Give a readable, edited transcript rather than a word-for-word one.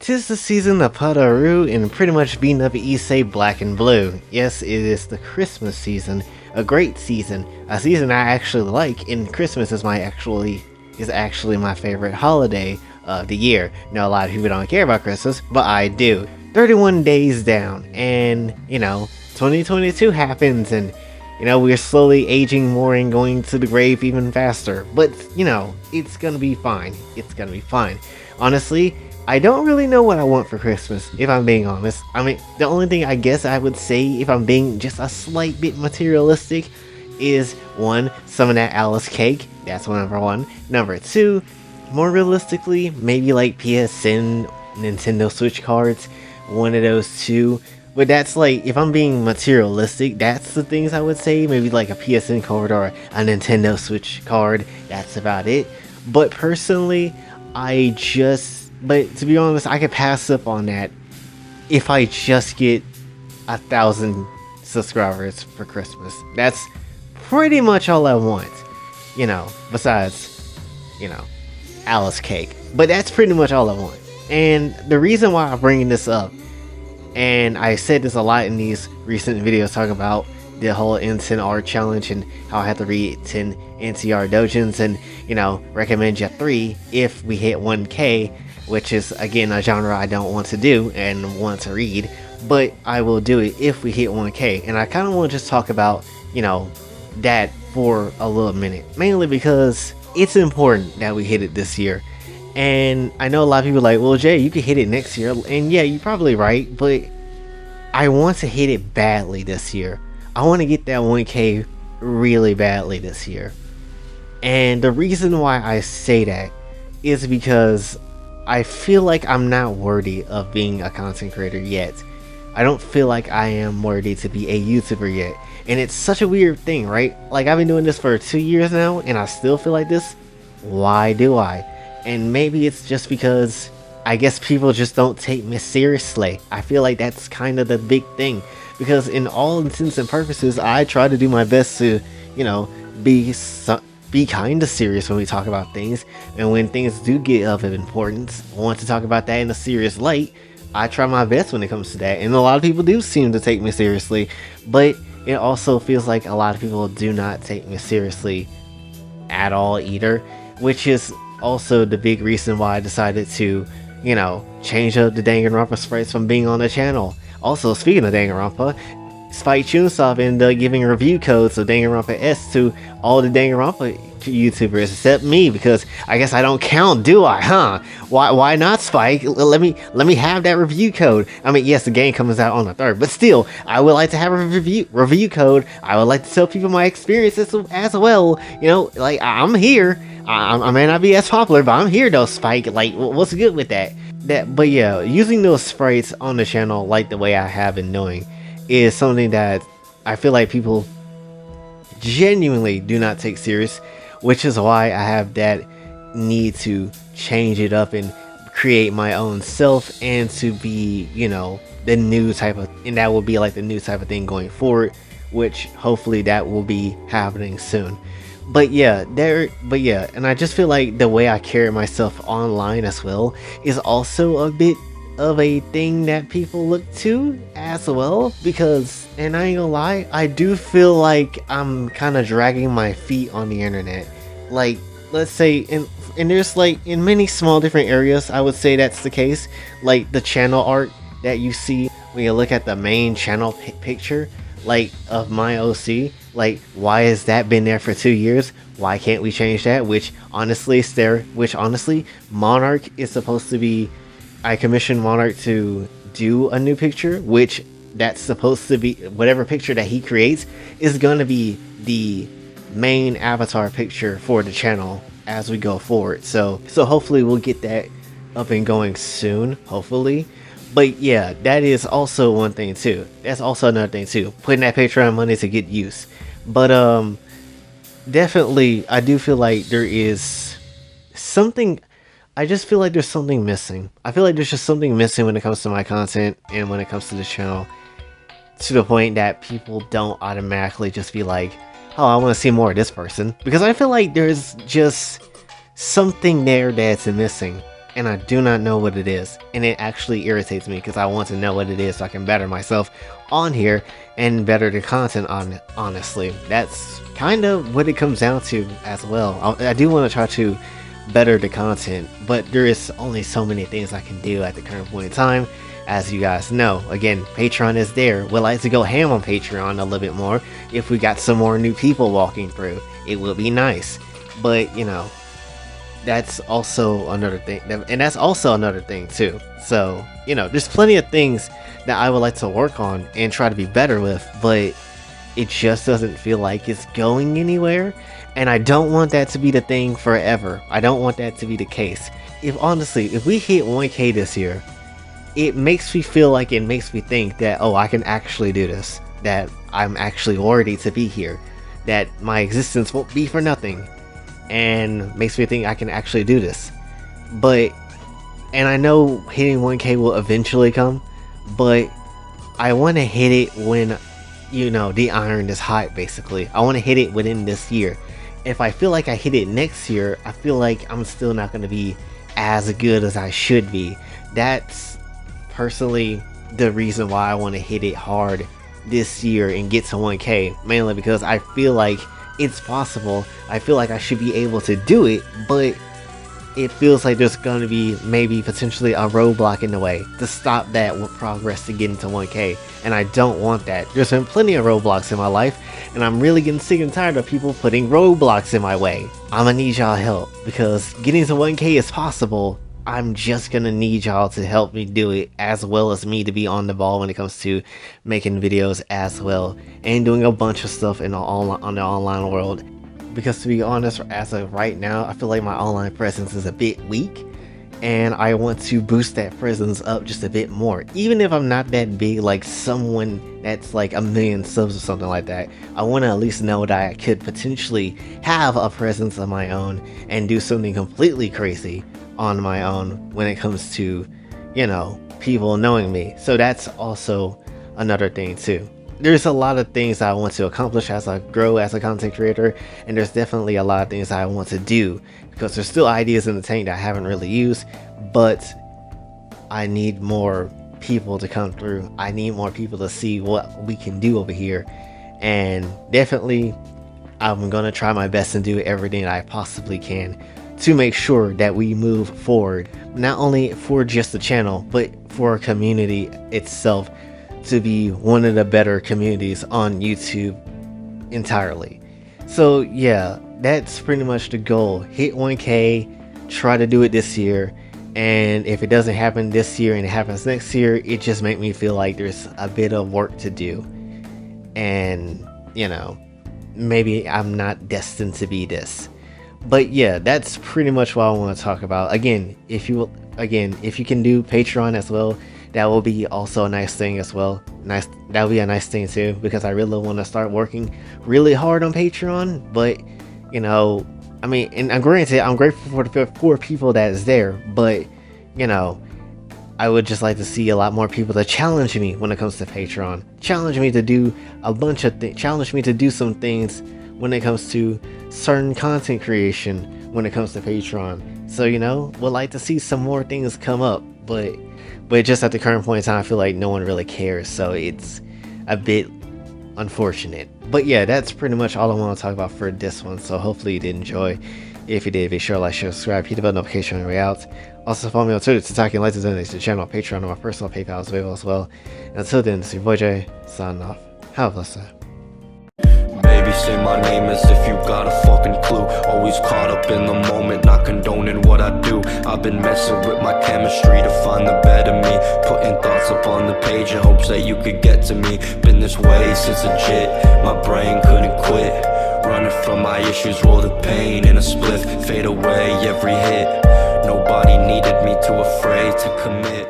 'Tis the season of Putaru and pretty much beating up Issei Black and Blue. Yes, it is the Christmas season, a great season, a season I actually like, and Christmas is actually my favorite holiday of the year. Now a lot of people don't care about Christmas, but I do. 31 days down, and 2022 happens, and we're slowly aging more and going to the grave even faster. But it's gonna be fine. It's gonna be fine. Honestly, I don't really know what I want for Christmas, if I'm being honest. I mean, the only thing I guess I would say, if I'm being just a slight bit materialistic, is one, some of that Alice cake. That's number one. Number two, more realistically, maybe like PSN, Nintendo Switch cards. One of those two. But that's like, if I'm being materialistic, that's the things I would say. Maybe like a PSN card or a Nintendo Switch card. That's about it. But personally, but to be honest, I could pass up on that if I just get 1,000 subscribers for Christmas. That's pretty much all I want. Besides, Alice cake. But that's pretty much all I want. And the reason why I'm bringing this up, and I said this a lot in these recent videos talking about the whole N10 art challenge and how I have to read 10 NCR dojins and, recommend you 3 if we hit 1K, which is, again, a genre I don't want to do and want to read, but I will do it if we hit 1K. And I kind of want to just talk about, that for a little minute, mainly because it's important that we hit it this year. And I know a lot of people are like, well, Jay, you could hit it next year. And yeah, you're probably right, but I want to hit it badly this year. I want to get that 1K really badly this year. And the reason why I say that is because I feel like I'm not worthy of being a content creator yet. I don't feel like I am worthy to be a YouTuber yet. And it's such a weird thing, right? Like, I've been doing this for 2 years now, and I still feel like this. Why do I? And maybe it's just because I guess people just don't take me seriously. I feel like that's kind of the big thing. Because in all intents and purposes, I try to do my best to, be kind of serious when we talk about things. And when things do get of importance, I want to talk about that in a serious light. I try my best when it comes to that. And a lot of people do seem to take me seriously. But it also feels like a lot of people do not take me seriously at all either. Which is also the big reason why I decided to, change up the Danganronpa sprites from being on the channel. Also, speaking of Danganronpa, Spike Chunsoft ended up giving review codes of Danganronpa S to all the Danganronpa YouTubers except me, because I guess I don't count, do I? Huh? Why not, Spike? Let me have that review code. I mean, yes, the game comes out on the 3rd, but still, I would like to have a review code. I would like to tell people my experiences as well. Like, I'm here. I may not be as popular, but I'm here though, Spike. Like, what's good with that? But yeah, using those sprites on the channel like the way I have been doing is something that I feel like people genuinely do not take serious, which is why I have that need to change it up and create my own self, and to be, the new type of, and that will be like the new type of thing going forward, which hopefully that will be happening soon. But yeah, and I just feel like the way I carry myself online as well is also a bit of a thing that people look to as well, because, and I ain't gonna lie, I do feel like I'm kind of dragging my feet on the internet. Like, let's say, and there's like, in many small different areas, I would say that's the case. Like the channel art that you see when you look at the main channel picture, like of my OC, like, why has that been there for 2 years? Why can't we change that? Which honestly, Monarch is supposed to be, I commissioned Monarch to do a new picture, which that's supposed to be, whatever picture that he creates is going to be the main avatar picture for the channel as we go forward. So hopefully we'll get that up and going soon, hopefully. But yeah, that is also one thing too. That's also another thing too, putting that Patreon money to get use. But definitely, I do feel like there is something. I just feel like there's something missing. I feel like there's just something missing when it comes to my content and when it comes to the channel, to the point that people don't automatically just be like, oh, I want to see more of this person. Because I feel like there's just something there that's missing. and I do not know what it is, and it actually irritates me because I want to know what it is so I can better myself on here and better the content on it. Honestly, that's kind of what it comes down to as well. I do want to try to better the content, but there is only so many things I can do at the current point in time. As you guys know, again, Patreon is there. We'd like to go ham on Patreon a little bit more. If we got some more new people walking through, it would be nice. But you know, that's also another thing, and that's also another thing too. So you know, there's plenty of things that I would like to work on and try to be better with, but it just doesn't feel like it's going anywhere. And I don't want that to be the thing forever. I don't want that to be the case. If honestly, if we hit 1K this year, it makes me feel like, it makes me think that, oh, I can actually do this, that I'm actually worthy to be here, that my existence won't be for nothing, and makes me think I can actually do this. But, and I know hitting 1K will eventually come, but I want to hit it when, you know, the iron is hot, basically. I want to hit it within this year. If I feel like I hit it next year, I feel like I'm still not going to be as good as I should be. That's personally the reason why I want to hit it hard this year and get to 1K, mainly because I feel like it's possible. I feel like I should be able to do it, but it feels like there's going to be maybe potentially a roadblock in the way to stop that with progress to get into 1K, and I don't want that. There's been plenty of roadblocks in my life, and I'm really getting sick and tired of people putting roadblocks in my way. I'm gonna need y'all help, because getting to 1K is possible. I'm just gonna need y'all to help me do it, as well as me to be on the ball when it comes to making videos as well, and doing a bunch of stuff in the online world. Because to be honest, as of right now, I feel like my online presence is a bit weak, and I want to boost that presence up just a bit more. Even if I'm not that big, like someone that's like 1 million subs or something like that, I want to at least know that I could potentially have a presence of my own and do something completely crazy on my own when it comes to, you know, people knowing me. So that's also another thing too. There's a lot of things I want to accomplish as I grow as a content creator, and there's definitely a lot of things I want to do, because there's still ideas in the tank that I haven't really used, but I need more people to come through. I need more people to see what we can do over here, and definitely I'm gonna try my best and do everything I possibly can to make sure that we move forward, not only for just the channel, but for our community itself, to be one of the better communities on YouTube entirely. So yeah, that's pretty much the goal. Hit 1K, try to do it this year, and if it doesn't happen this year and it happens next year, it just makes me feel like there's a bit of work to do, and you know, maybe I'm not destined to be this. But yeah, that's pretty much what I want to talk about. Again, if you can do Patreon as well, that will be also a nice thing as well. That will be a nice thing too, because I really want to start working really hard on Patreon. But you know, I mean, and granted, I'm grateful for the 4 people that is there, but you know, I would just like to see a lot more people to challenge me when it comes to Patreon. Challenge me to do a bunch of things. Challenge me to do some things when it comes to certain content creation when it comes to Patreon. So you know, would like to see some more things come up, but just at the current point in time, I feel like no one really cares, so it's a bit unfortunate. But yeah, that's pretty much all I want to talk about for this one, so hopefully you did enjoy. If you did, be sure to like, share, subscribe, hit the bell notification on your way out. Also follow me on Twitter to talk and like to donate to the channel, Patreon, and my personal PayPal is available as well. And until then, it's your boy Jay, signing off. Have a blessed day. Baby, say my name as if you got a fucking clue. Always caught up in the moment, not condoning what I do. I've been messing with my chemistry to find the better me, putting thoughts up on the page in hopes that you could get to me. Been this way since legit, my brain couldn't quit. Running from my issues, roll the pain in a spliff, fade away every hit. Nobody needed me, too afraid to commit.